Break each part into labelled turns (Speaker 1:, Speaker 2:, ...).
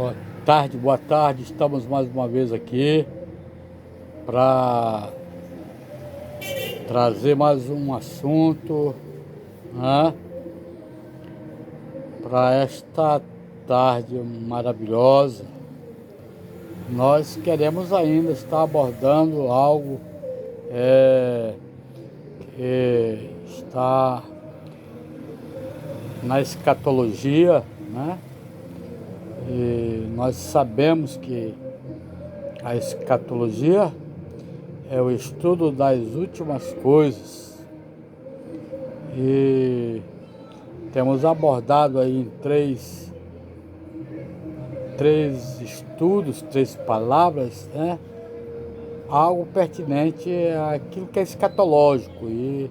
Speaker 1: Boa tarde. Estamos mais uma vez aqui para trazer mais um assunto, né, para esta tarde maravilhosa. Nós queremos ainda estar abordando algo que está na escatologia, né? E nós sabemos que a escatologia é o estudo das últimas coisas. E temos abordado aí em três estudos, três palavras, né? Algo pertinente àquilo que é escatológico. E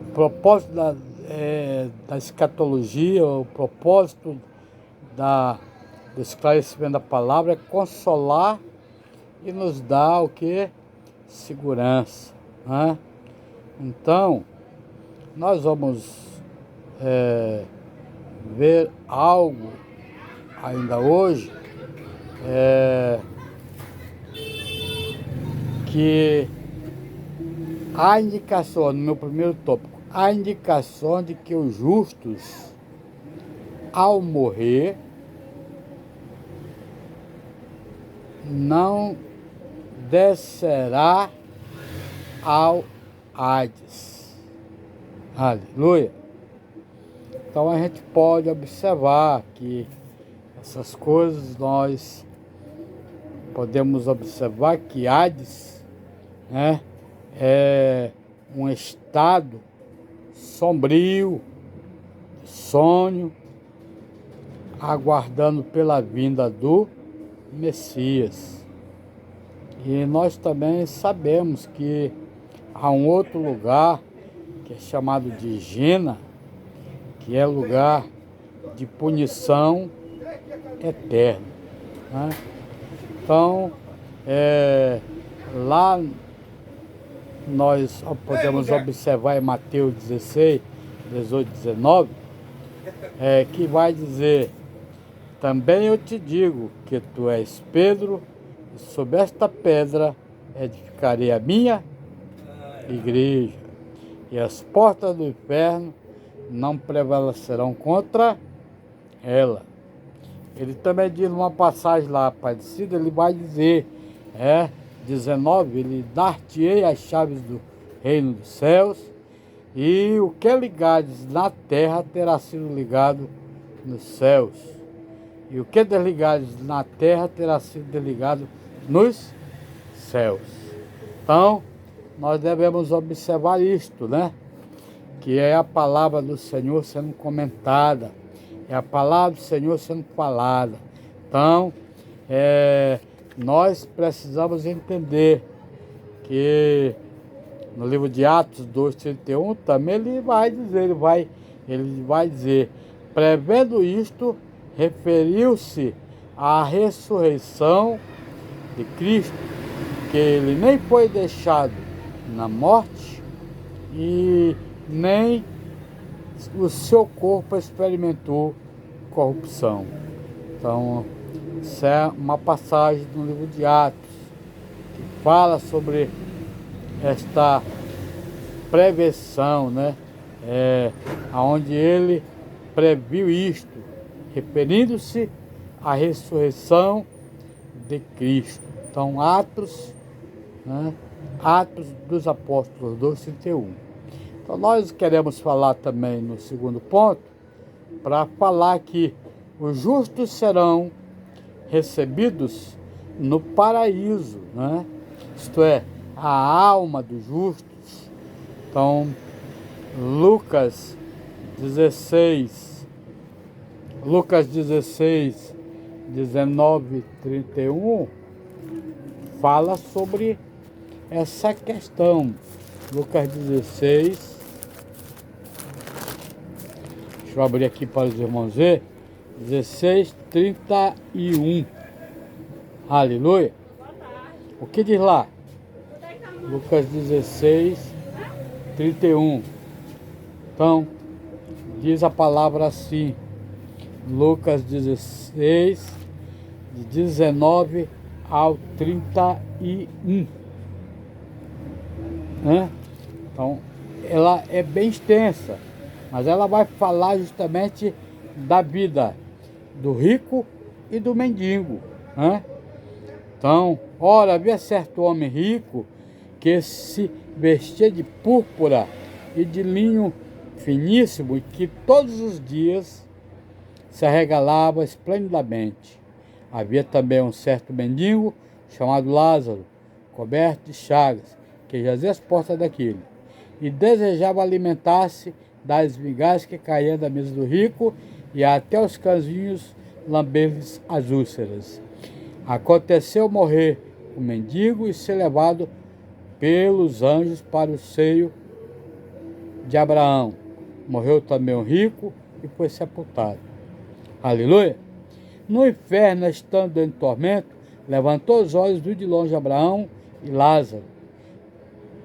Speaker 1: o propósito da escatologia, o propósito do esclarecimento da palavra é consolar e nos dar o que? Segurança, né? Então, nós vamos ver algo ainda hoje que há indicação, no meu primeiro tópico, há indicação de que os justos, ao morrer, não descerá ao Hades. Aleluia. Então a gente pode observar que essas coisas nós podemos observar que Hades, né, é um estado sombrio, sonho, aguardando pela vinda do Messias. E nós também sabemos que há um outro lugar que é chamado de Gina, que é lugar de punição eterna, né? Então, lá nós podemos observar em Mateus 16, 18, 19, que vai dizer: também eu te digo que tu és Pedro, e sobre esta pedra edificarei a minha igreja, e as portas do inferno não prevalecerão contra ela. Ele também diz numa passagem lá parecida, ele vai dizer, 19, ele dar-te-ei as chaves do reino dos céus, e o que ligares na terra terá sido ligado nos céus, e o que desligares na terra terá sido desligado nos céus. Então, nós devemos observar isto, né? Que é a palavra do Senhor sendo comentada, é a palavra do Senhor sendo falada. Então, nós precisamos entender que no livro de Atos 2:31 também ele vai dizer, prevendo isto, referiu-se à ressurreição de Cristo, que ele nem foi deixado na morte e nem o seu corpo experimentou corrupção. Então, isso é uma passagem do livro de Atos que fala sobre esta prevenção, né? Onde ele previu isto, referindo-se à ressurreição de Cristo. Então, Atos, né? Atos dos Apóstolos 2:31. Então, nós queremos falar também no segundo ponto, para falar que os justos serão recebidos no paraíso, né? Isto é, a alma dos justos. Então, Lucas 16, 19, 31, fala sobre essa questão. Lucas 16, deixa eu abrir aqui para os irmãos ver, 16, 31. Aleluia. O que diz lá? Lucas 16, 31. Então, diz a palavra assim: Lucas 16, de 19 ao 31. Né? Então, ela é bem extensa, mas ela vai falar justamente da vida do rico e do mendigo. Né? Então, ora, havia certo homem rico que se vestia de púrpura e de linho finíssimo e que todos os dias se arregalava esplendidamente. Havia também um certo mendigo chamado Lázaro, coberto de chagas, que jazia às portas daquele, e desejava alimentar-se das migalhas que caíam da mesa do rico e até os cãezinhos lamber-lhes as úlceras. Aconteceu morrer o mendigo e ser levado pelos anjos para o seio de Abraão. Morreu também o rico e foi sepultado. Aleluia! No inferno, estando em tormento, levantou os olhos, viu de longe Abraão e Lázaro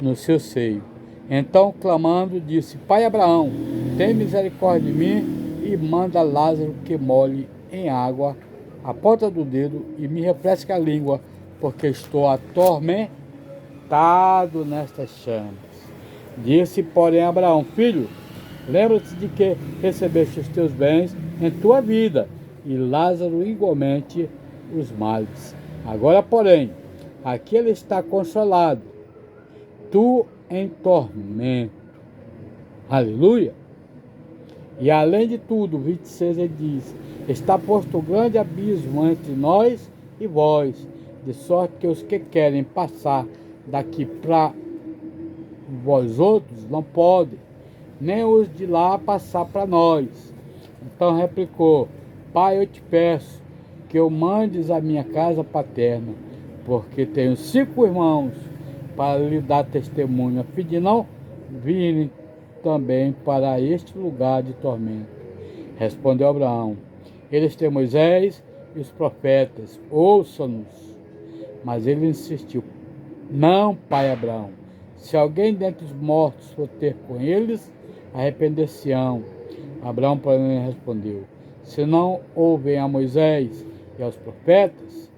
Speaker 1: no seu seio. Então, clamando, disse: Pai Abraão, tem misericórdia de mim e manda Lázaro que molhe em água a ponta do dedo e me refresque a língua, porque estou atormentado nestas chamas. Disse, porém, Abraão: Filho, lembra-te de que recebeste os teus bens em tua vida, e Lázaro igualmente os males. Agora, porém, aqui ele está consolado, tu em tormento. Aleluia! E além de tudo, 26 ele diz: está posto um grande abismo entre nós e vós, de sorte que os que querem passar daqui para vós outros não podem, nem os de lá passar para nós. Então replicou: Pai, eu te peço que eu mandes a minha casa paterna, porque tenho 5 irmãos, para lhe dar testemunho, a fim de não virem também para este lugar de tormento. Respondeu Abraão: eles têm Moisés e os profetas, ouçam-nos. Mas ele insistiu: não, pai Abraão, se alguém dentre os mortos for ter com eles, arrepender-se-ão. Abraão, porém, respondeu: se não ouvem a Moisés e aos profetas,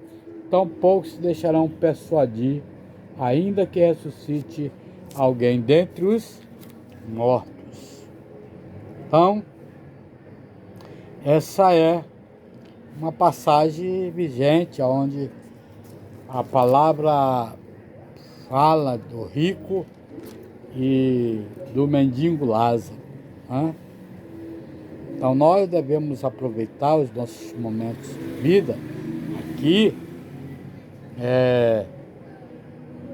Speaker 1: tampouco se deixarão persuadir, ainda que ressuscite alguém dentre os mortos. Então, essa é uma passagem vigente, onde a palavra fala do rico e do mendigo Lázaro. Né? Então nós devemos aproveitar os nossos momentos de vida aqui,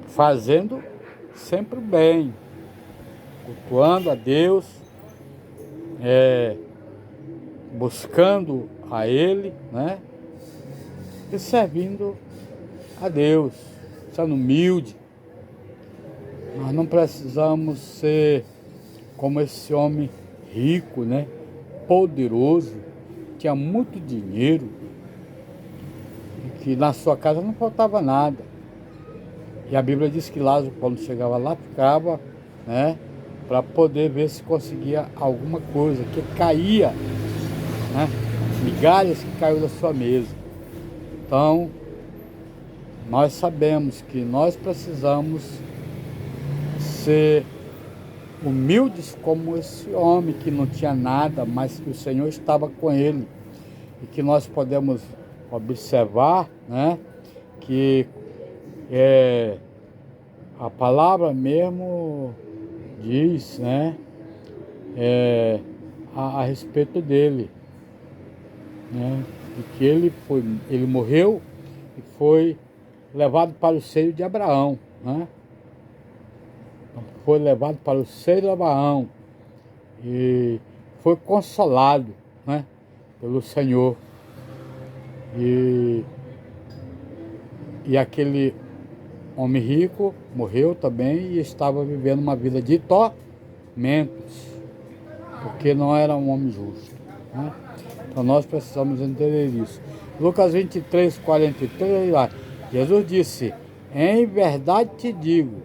Speaker 1: fazendo sempre o bem, cultuando a Deus, buscando a Ele, né? E servindo a Deus, sendo humilde. Nós não precisamos ser como esse homem rico, né? Poderoso, tinha muito dinheiro, e que na sua casa não faltava nada. E a Bíblia diz que Lázaro, quando chegava lá, ficava, né? Para poder ver se conseguia alguma coisa, que caía, né? Migalhas que caiu da sua mesa. Então, nós sabemos que nós precisamos ser humildes como esse homem que não tinha nada, mas que o Senhor estava com ele. E que nós podemos observar, né, que a palavra mesmo diz, né, a respeito dele, né, de que ele morreu e foi levado para o seio de Abraão, né? Foi levado para o seio de Abraão e foi consolado, né, pelo Senhor. E aquele homem rico morreu também e estava vivendo uma vida de tormentos, porque não era um homem justo, né? Então nós precisamos entender isso. Lucas 23, 43, lá, Jesus disse: em verdade te digo,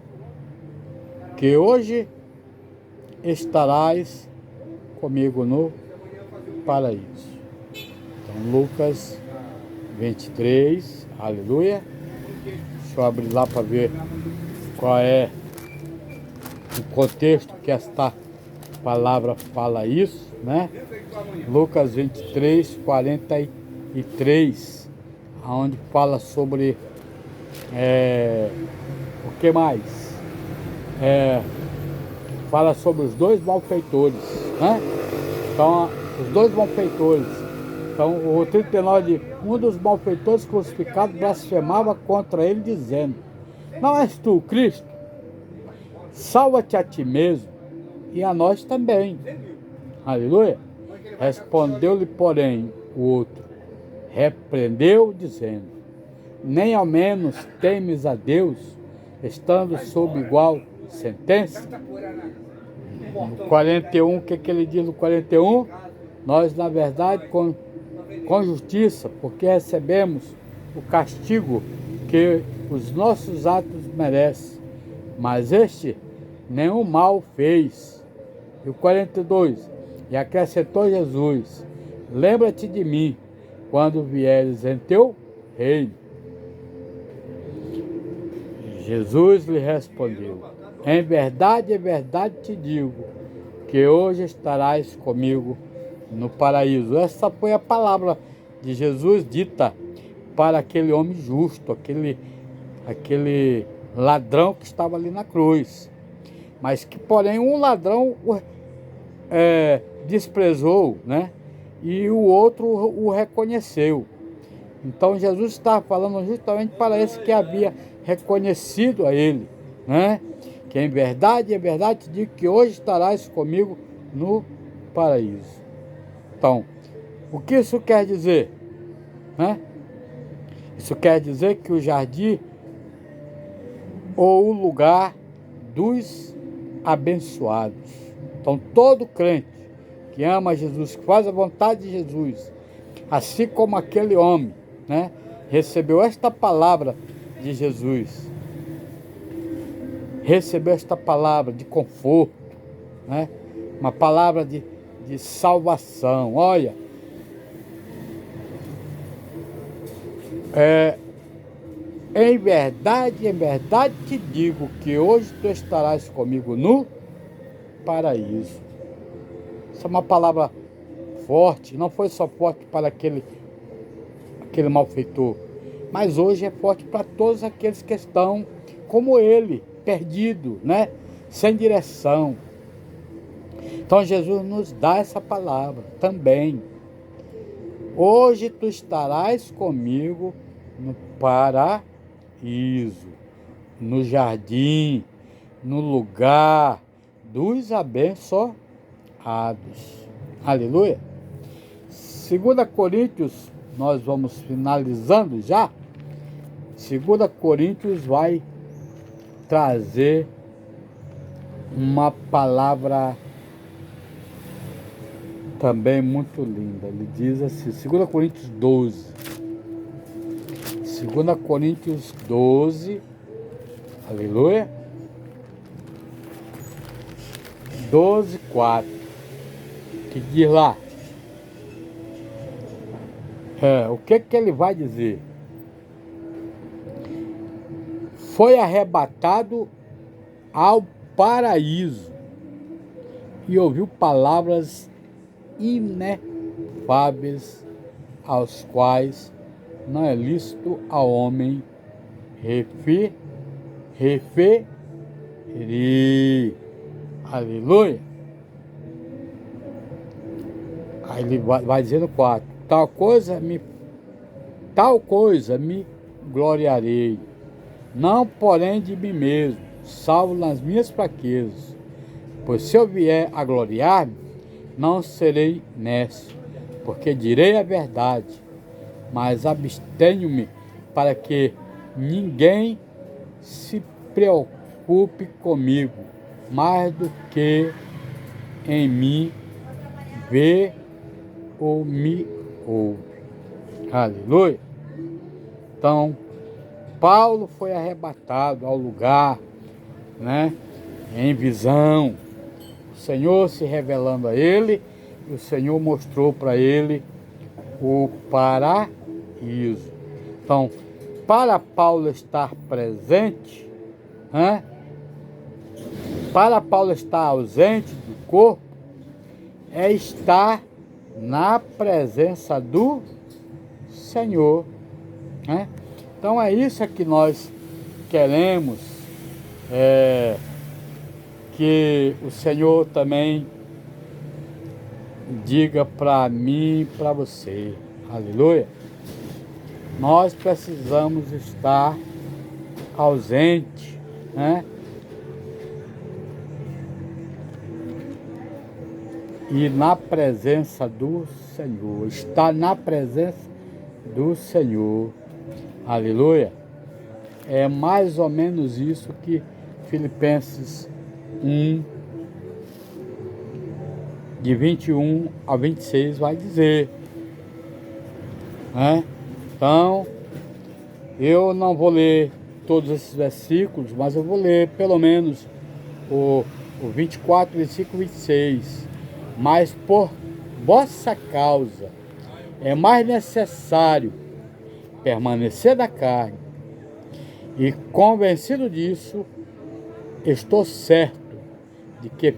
Speaker 1: que hoje estarás comigo no paraíso. Então, Lucas 23, aleluia. Deixa eu abrir lá para ver qual é o contexto que esta palavra fala isso, né? Lucas 23, 43, onde fala sobre o que mais? Fala sobre os dois malfeitores, né? Então, os dois malfeitores. Então, o 39 diz: um dos malfeitores crucificados blasfemava contra ele, dizendo: não és tu o Cristo? Salva-te a ti mesmo e a nós também. Aleluia. Respondeu-lhe, porém, o outro, repreendeu, dizendo: nem ao menos temes a Deus, estando sob igual sentença? No 41, o que ele diz no 41? Nós, na verdade, com justiça, porque recebemos o castigo que os nossos atos merecem, mas este nenhum mal fez. E o 42, e acrescentou Jesus: lembra-te de mim quando vieres em teu reino. Jesus lhe respondeu: em verdade te digo, que hoje estarás comigo no paraíso. Essa foi a palavra de Jesus dita para aquele homem justo, aquele ladrão que estava ali na cruz. Mas que, porém, um ladrão desprezou, né? E o outro o reconheceu. Então Jesus estava falando justamente para esse que havia reconhecido a ele, né? Que em verdade te digo que hoje estarás comigo no paraíso. Então, o que isso quer dizer, né? Isso quer dizer que o jardim ou o lugar dos abençoados. Então, todo crente que ama Jesus, que faz a vontade de Jesus, assim como aquele homem, né, recebeu esta palavra de Jesus, recebeu esta palavra de conforto, né, uma palavra de salvação. Olha, em verdade te digo que hoje tu estarás comigo no paraíso. Essa é uma palavra forte, não foi só forte para aquele malfeitor, mas hoje é forte para todos aqueles que estão como ele, perdido, né? Sem direção. Então Jesus nos dá essa palavra também. Hoje tu estarás comigo no paraíso, no jardim, no lugar dos abençoados. Aleluia. 2 Coríntios, nós vamos finalizando já. 2 Coríntios vai trazer uma palavra também muito linda. Ele diz assim, 2 Coríntios 12. 2 Coríntios 12, aleluia, 12, 4, que diz lá, o que ele vai dizer? Foi arrebatado ao paraíso e ouviu palavras inefáveis, aos quais não é lícito ao homem referir. Aleluia. Aí ele vai dizendo 4. Tal coisa me gloriarei, não porém de mim mesmo, salvo nas minhas fraquezas. Pois se eu vier a gloriar-me, não serei nécio, porque direi a verdade, mas abstenho-me para que ninguém se preocupe comigo, mais do que em mim vê ou me ouve. Aleluia. Então, Paulo foi arrebatado ao lugar, né, em visão. O Senhor se revelando a ele, e o Senhor mostrou para ele o paraíso. Então, para Paulo estar presente, para Paulo estar ausente do corpo, é estar na presença do Senhor. Então é isso que nós queremos, que o Senhor também diga para mim e para você. Aleluia. Nós precisamos estar ausente, e na presença do Senhor. Estar na presença do Senhor. Aleluia. É mais ou menos isso que Filipenses 1, de 21 a 26 vai dizer. Então, eu não vou ler todos esses versículos, mas eu vou ler pelo menos o 24, versículo 26. Mas por vossa causa é mais necessário permanecer da carne, e convencido disso, estou certo de que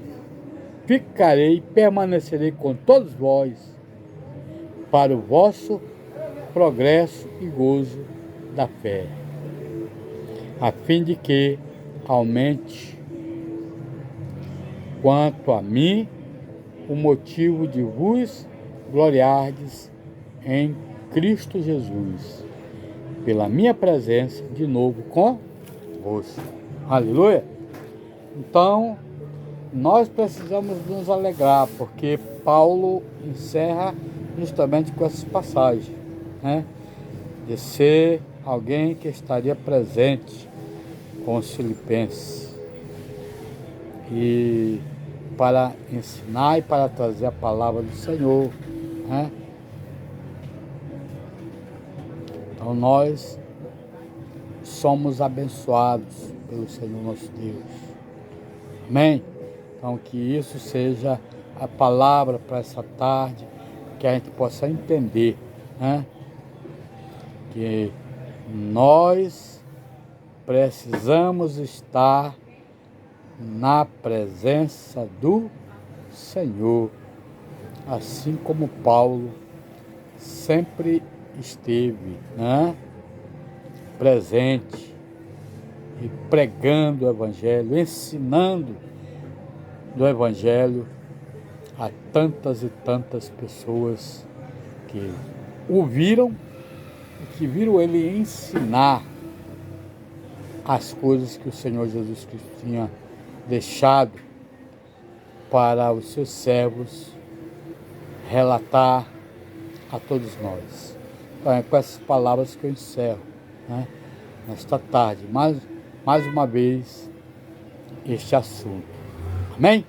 Speaker 1: ficarei e permanecerei com todos vós para o vosso progresso e gozo da fé, a fim de que aumente, quanto a mim, o motivo de vos gloriardes em Cristo Jesus, pela minha presença de novo convosco. Aleluia! Então, nós precisamos nos alegrar, porque Paulo encerra justamente com essas passagens, de ser alguém que estaria presente com os filipenses, e para ensinar e para trazer a palavra do Senhor. Então nós somos abençoados pelo Senhor nosso Deus. Amém? Então que isso seja a palavra para essa tarde, que a gente possa entender, que nós precisamos estar na presença do Senhor, assim como Paulo sempre esteve, presente e pregando o Evangelho, ensinando do Evangelho a tantas e tantas pessoas que o viram e que viram ele ensinar as coisas que o Senhor Jesus Cristo tinha deixado para os seus servos relatar a todos nós. Então, é com essas palavras que eu encerro, nesta tarde, mais uma vez, este assunto. Amém?